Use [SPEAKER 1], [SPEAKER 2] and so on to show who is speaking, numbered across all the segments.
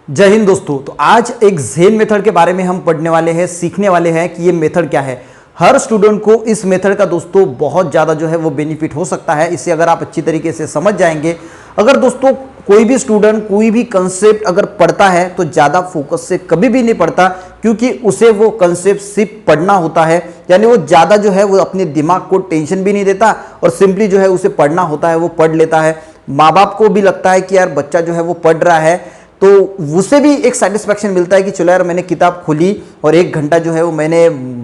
[SPEAKER 1] जय हिंद दोस्तों। तो आज एक ज़ेन मेथड के बारे में हम पढ़ने वाले हैं, सीखने वाले हैं कि ये मेथड क्या है। हर स्टूडेंट को इस मेथड का दोस्तों बहुत ज़्यादा जो है वो बेनिफिट हो सकता है, इसे अगर आप अच्छी तरीके से समझ जाएंगे। अगर दोस्तों कोई भी स्टूडेंट कोई भी कंसेप्ट अगर पढ़ता है तो ज़्यादा फोकस से कभी भी नहीं पढ़ता, क्योंकि उसे वो कंसेप्ट सिर्फ पढ़ना होता है, यानी वो ज़्यादा जो है वो अपने दिमाग को टेंशन भी नहीं देता और सिंपली जो है उसे पढ़ना होता है, वो पढ़ लेता है। माँ बाप को भी लगता है कि यार बच्चा जो है वो पढ़ रहा है, तो उसे भी एक सेटिस्फैक्शन मिलता है कि चलो यार मैंने किताब खोली और 1 घंटा जो है वो मैंने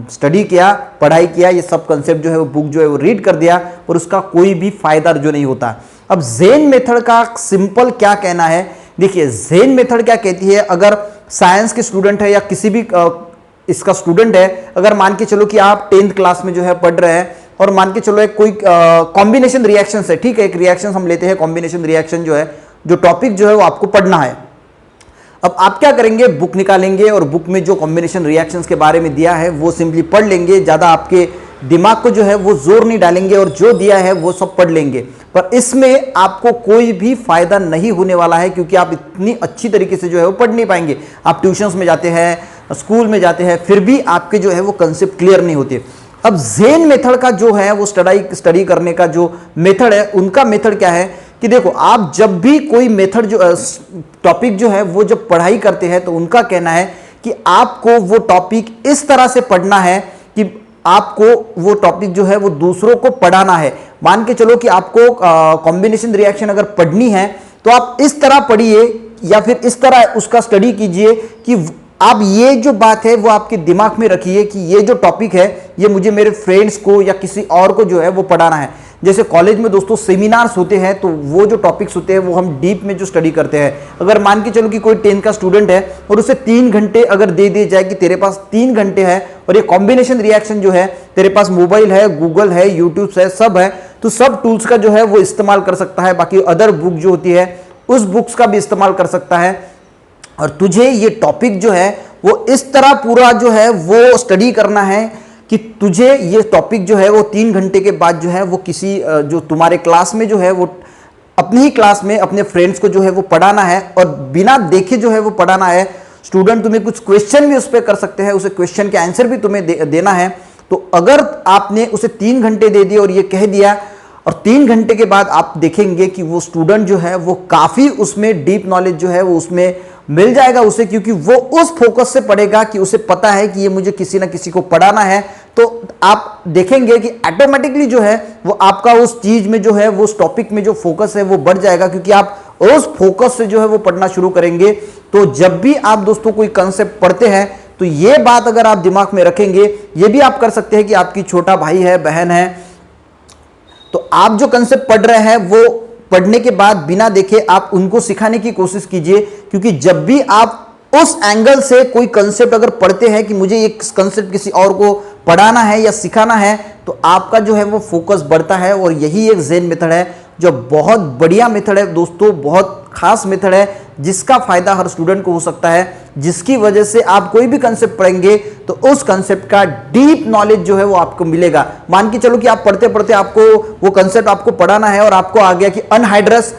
[SPEAKER 1] स्टडी किया, पढ़ाई किया, ये सब कंसेप्ट जो है वो बुक जो है वो रीड कर दिया, और उसका कोई भी फायदा जो नहीं होता। अब ज़ेन मेथड का सिंपल क्या कहना है, देखिए ज़ेन मेथड क्या कहती है। अगर साइंस के स्टूडेंट है या किसी भी इसका स्टूडेंट है, अगर मान के चलो कि आप 10th क्लास में जो है पढ़ रहे हैं और मान के चलो एक कोई कॉम्बिनेशन रिएक्शन है, ठीक है, एक रिएक्शन हम लेते हैं, कॉम्बिनेशन रिएक्शन जो है, जो टॉपिक जो है वो आपको पढ़ना है। अब आप क्या करेंगे, बुक निकालेंगे और बुक में जो कॉम्बिनेशन रिएक्शंस के बारे में दिया है वो सिंपली पढ़ लेंगे, ज़्यादा आपके दिमाग को जो है वो जोर नहीं डालेंगे और जो दिया है वो सब पढ़ लेंगे। पर इसमें आपको कोई भी फायदा नहीं होने वाला है, क्योंकि आप इतनी अच्छी तरीके से जो है वो पढ़ नहीं पाएंगे। आप ट्यूशंस में जाते हैं, स्कूल में जाते हैं, फिर भी आपके जो है वो कंसेप्ट क्लियर नहीं होते। अब ज़ेन मेथड का जो है वो स्टडी करने का जो मेथड है, उनका मेथड क्या है कि देखो, आप जब भी कोई मेथड जो टॉपिक जो है वो जब पढ़ाई करते हैं तो उनका कहना है कि आपको वो टॉपिक इस तरह से पढ़ना है कि आपको वो टॉपिक जो है वो दूसरों को पढ़ाना है। मान के चलो कि आपको कॉम्बिनेशन रिएक्शन अगर पढ़नी है तो आप इस तरह पढ़िए या फिर इस तरह उसका स्टडी कीजिए कि आप ये जो बात है वो आपके दिमाग में रखिए कि ये जो टॉपिक है ये मुझे मेरे फ्रेंड्स को या किसी और को जो है वो पढ़ाना है। जैसे कॉलेज में दोस्तों सेमिनार्स होते हैं, तो वो जो टॉपिक्स होते हैं वो हम डीप में जो स्टडी करते हैं। अगर मान के चलो कि कोई 10th का स्टूडेंट है और उसे 3 घंटे अगर दे दिए जाए कि तेरे पास 3 घंटे है और ये कॉम्बिनेशन रिएक्शन जो है, तेरे पास मोबाइल है, गूगल है, यूट्यूब है, सब है, तो सब टूल्स का जो है वो इस्तेमाल कर सकता है। बाकी अदर बुक जो होती है उस बुक्स का भी इस्तेमाल कर सकता है। और तुझे ये टॉपिक जो है वो इस तरह पूरा जो है वो स्टडी करना है कि तुझे ये टॉपिक जो है वो 3 घंटे के बाद जो है वो किसी जो तुम्हारे क्लास में जो है वो अपनी ही क्लास में अपने फ्रेंड्स को जो है वो पढ़ाना है, और बिना देखे जो है वो पढ़ाना है। स्टूडेंट तुम्हें कुछ क्वेश्चन भी उस पर कर सकते हैं, उसे क्वेश्चन के आंसर भी तुम्हें देना है। तो अगर आपने उसे 3 घंटे दे दिए और ये कह दिया, और 3 घंटे के बाद आप देखेंगे कि वो स्टूडेंट जो है वो काफ़ी उसमें डीप नॉलेज जो है वो उसमें मिल जाएगा उसे, क्योंकि वो उस फोकस से पढ़ेगा कि उसे पता है कि ये मुझे किसी ना किसी को पढ़ाना है। तो आप देखेंगे कि ऑटोमेटिकली जो है वो आपका उस चीज में जो है वो उस टॉपिक में जो फोकस है वो बढ़ जाएगा, क्योंकि आप उस फोकस से जो है वो पढ़ना शुरू करेंगे। तो जब भी आप दोस्तों कोई कंसेप्ट पढ़ते हैं तो ये बात अगर आप दिमाग में रखेंगे, ये भी आप कर सकते हैं कि आपकी छोटा भाई है, बहन है, तो आप जो कंसेप्ट पढ़ रहे हैं वो पढ़ने के बाद बिना देखे आप उनको सिखाने की कोशिश कीजिए, क्योंकि जब भी आप उस एंगल से कोई कंसेप्ट अगर पढ़ते हैं कि मुझे ये कंसेप्ट किसी और को पढ़ाना है या सिखाना है, तो आपका जो है वो फोकस बढ़ता है। और यही एक ज़ेन मेथड है जो बहुत बढ़िया मेथड है दोस्तों, बहुत खास मेथड है, जिसका फायदा हर स्टूडेंट को हो सकता है, जिसकी वजह से आप कोई भी कंसेप्ट पढ़ेंगे तो उस कंसेप्ट का डीप नॉलेज जो है वो आपको मिलेगा। मान के चलो कि आप पढ़ते पढ़ते आपको वो कंसेप्ट आपको पढ़ाना है और आपको आ गया कि अनहाइड्रस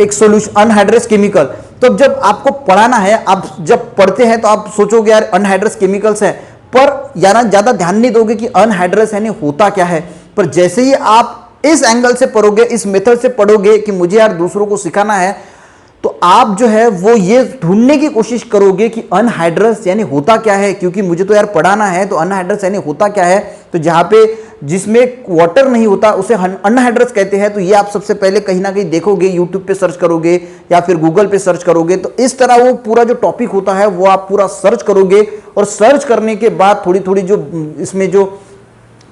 [SPEAKER 1] एक सोल्यूशन, अनहाइड्रस केमिकल। तो जब आपको पढ़ाना है, आप जब पढ़ते हैं तो आप सोचोगे यार अनहाइड्रस केमिकल्स है, पर यार ज्यादा ध्यान नहीं दोगे कि अनहाइड्रस यानी होता क्या है। पर जैसे ही आप इस एंगल से पढ़ोगे, इस मेथड से पढ़ोगे कि मुझे यार दूसरों को सिखाना है, तो आप जो है वो ये ढूंढने की कोशिश करोगे कि अनहाइड्रस यानी होता क्या है, क्योंकि मुझे तो यार पढ़ाना है, तो अनहाइड्रस यानी होता क्या है। तो जहां पे जिसमें वाटर नहीं होता उसे अनहाइड्रस कहते हैं। तो ये आप सबसे पहले कहीं ना कहीं देखोगे, यूट्यूब पे सर्च करोगे या फिर गूगल पे सर्च करोगे, तो इस तरह वो पूरा जो टॉपिक होता है वो आप पूरा सर्च करोगे, और सर्च करने के बाद थोड़ी थोड़ी जो इसमें जो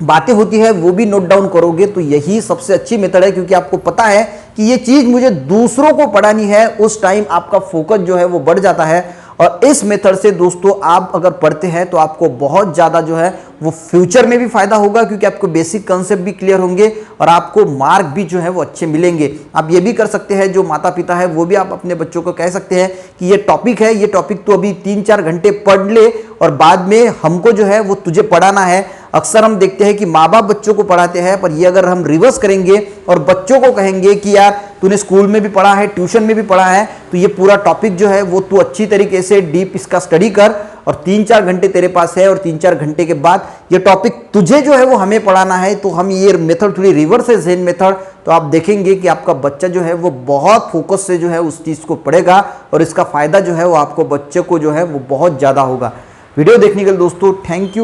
[SPEAKER 1] बातें होती है वो भी नोट डाउन करोगे। तो यही सबसे अच्छी मेथड है, क्योंकि आपको पता है कि ये चीज मुझे दूसरों को पढ़ानी है, उस टाइम आपका फोकस जो है वो बढ़ जाता है। और इस मेथड से दोस्तों आप अगर पढ़ते हैं तो आपको बहुत ज़्यादा जो है वो फ्यूचर में भी फायदा होगा, क्योंकि आपको बेसिक कंसेप्ट भी क्लियर होंगे और आपको मार्क भी जो है वो अच्छे मिलेंगे। आप ये भी कर सकते हैं, जो माता पिता है वो भी आप अपने बच्चों को कह सकते हैं कि ये टॉपिक है, ये टॉपिक तो अभी 3-4 घंटे पढ़ ले और बाद में हमको जो है वो तुझे पढ़ाना है। अक्सर हम देखते हैं कि माँ बाप बच्चों को पढ़ाते हैं, पर ये अगर हम रिवर्स करेंगे और बच्चों को कहेंगे कि यार तूने स्कूल में भी पढ़ा है, ट्यूशन में भी पढ़ा है, तो ये पूरा टॉपिक जो है वो तू अच्छी तरीके से डीप इसका स्टडी कर और 3-4 घंटे तेरे पास है और 3-4 घंटे के बाद ये टॉपिक तुझे जो है वो हमें पढ़ाना है, तो हम ये मेथड थोड़ी रिवर्स है ज़ेन मेथड, तो आप देखेंगे कि आपका बच्चा जो है वो बहुत फोकस से जो है उस चीज़ को पढ़ेगा और इसका फायदा जो है वो आपको बच्चे को जो है वो बहुत ज़्यादा होगा। वीडियो देखने के लिए दोस्तों थैंक यू।